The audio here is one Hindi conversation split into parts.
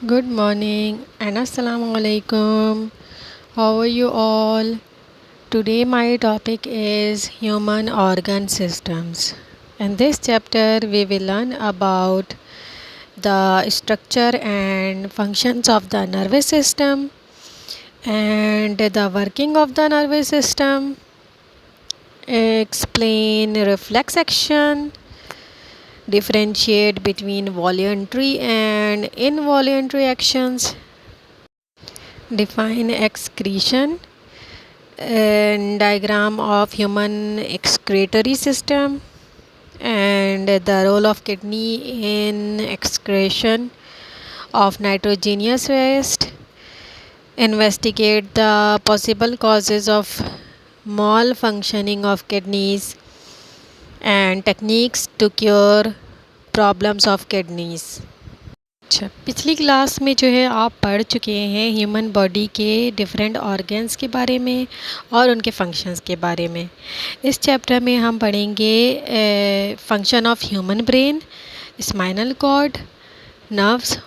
Good morning and assalamu alaikum. How are you all? Today my topic is human organ systems. In this chapter we will learn about the structure and functions of the nervous system and the working of the nervous system, explain reflex action, differentiate between voluntary and involuntary actions, define excretion and diagram of human excretory system and the role of kidney in excretion of nitrogenous waste, investigate the possible causes of malfunctioning of kidneys and techniques to cure problems of kidneys. अच्छा, पिछली क्लास में जो है आप पढ़ चुके हैं ह्यूमन बॉडी के डिफरेंट ऑर्गन्स के बारे में और उनके फंक्शंस के बारे में। इस चैप्टर में हम पढ़ेंगे function of human brain, spinal cord, nerves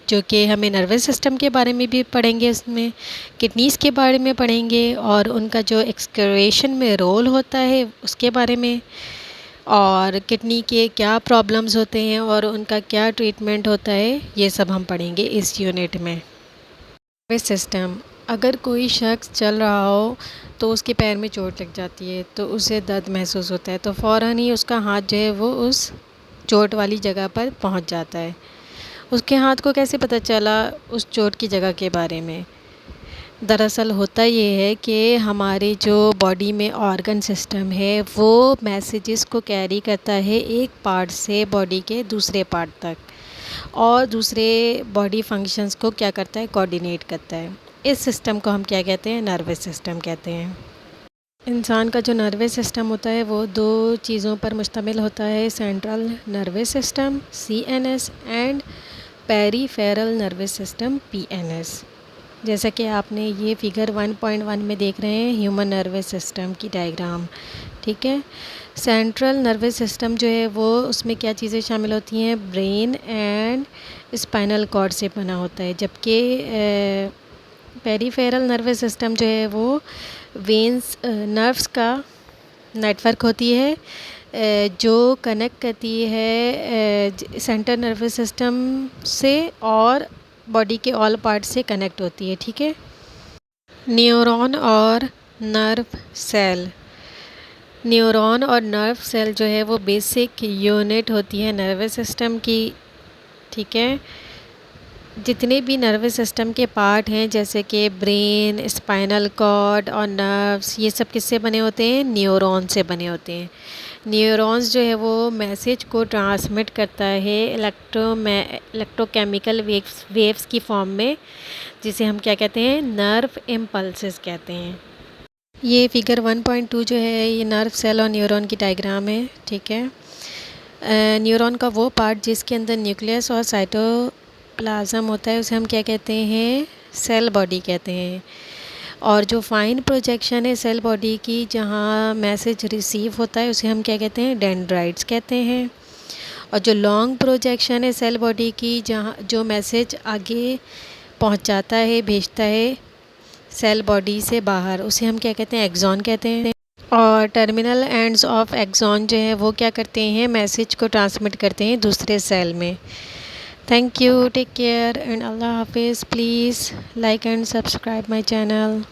जो कि हमें नर्वस सिस्टम के बारे में भी पढ़ेंगे, इसमें किडनीज़ के बारे में पढ़ेंगे और उनका जो एक्सक्रीशन में रोल होता है उसके बारे में, और किडनी के क्या प्रॉब्लम्स होते हैं और उनका क्या ट्रीटमेंट होता है, ये सब हम पढ़ेंगे इस यूनिट में। नर्वस सिस्टम, अगर कोई शख्स चल रहा हो तो उसके पैर में चोट लग जाती है तो उसे दर्द महसूस होता है, तो फ़ौरन ही उसका हाथ जो है वो उस चोट वाली जगह पर पहुंच जाता है। उसके हाथ को कैसे पता चला उस चोट की जगह के बारे में? दरअसल होता ये है कि हमारे जो बॉडी में ऑर्गन सिस्टम है वो मैसेजेस को कैरी करता है एक पार्ट से बॉडी के दूसरे पार्ट तक, और दूसरे बॉडी फंक्शंस को क्या करता है, कोऑर्डिनेट करता है। इस सिस्टम को हम क्या कहते हैं? नर्वस सिस्टम कहते हैं। इंसान का जो नर्वस सिस्टम होता है वो दो चीज़ों पर मुश्तमिल होता है, central nervous system CNS and peripheral nervous system PNS। जैसा कि आपने ये फिगर 1.1 में देख रहे हैं ह्यूमन नर्वस सिस्टम की डायग्राम, ठीक है। सेंट्रल नर्वस सिस्टम जो है वो उसमें क्या चीज़ें शामिल होती हैं? ब्रेन एंड स्पाइनल कॉर्ड से बना होता है, जबकि पेरीफेरल नर्वस सिस्टम जो है वो वेन्स नर्व्स का नेटवर्क होती है जो कनेक्ट करती है सेंट्रल नर्वस सिस्टम से और बॉडी के ऑल पार्ट से कनेक्ट होती है, ठीक है। न्यूरॉन और नर्व सेल, न्यूरॉन और नर्व सेल जो है वो बेसिक यूनिट होती है नर्वस सिस्टम की, ठीक है। जितने भी नर्वस सिस्टम के पार्ट हैं जैसे कि ब्रेन, स्पाइनल कॉर्ड और नर्व्स, ये सब किससे बने होते हैं? न्यूरॉन से बने होते हैं। न्यूरॉन्स जो है वो मैसेज को ट्रांसमिट करता है इलेक्ट्रोकेमिकल वेव्स की फॉर्म में, जिसे हम क्या कहते हैं? नर्व इम्पल्सेस कहते हैं। ये फिगर 1.2 जो है ये नर्व सेल और न्यूरॉन की डायग्राम है, ठीक है। न्यूरॉन का वो पार्ट जिसके अंदर न्यूक्लियस और साइटोप्लाज्म होता है उसे हम क्या कहते हैं? सेल बॉडी कहते हैं। और जो फाइन प्रोजेक्शन है सेल बॉडी की जहाँ मैसेज रिसीव होता है उसे हम क्या कहते हैं? डेंड्राइट्स कहते हैं। और जो लॉन्ग प्रोजेक्शन है सेल बॉडी की जहाँ जो मैसेज आगे पहुँचाता है, भेजता है सेल बॉडी से बाहर, उसे हम क्या कहते हैं? एक्सॉन कहते हैं। और टर्मिनल एंड्स ऑफ एक्सॉन जो है वो क्या करते हैं? मैसेज को ट्रांसमिट करते हैं दूसरे सेल में। Thank you, take care and अल्लाह हाफिज़। Please like and subscribe my channel.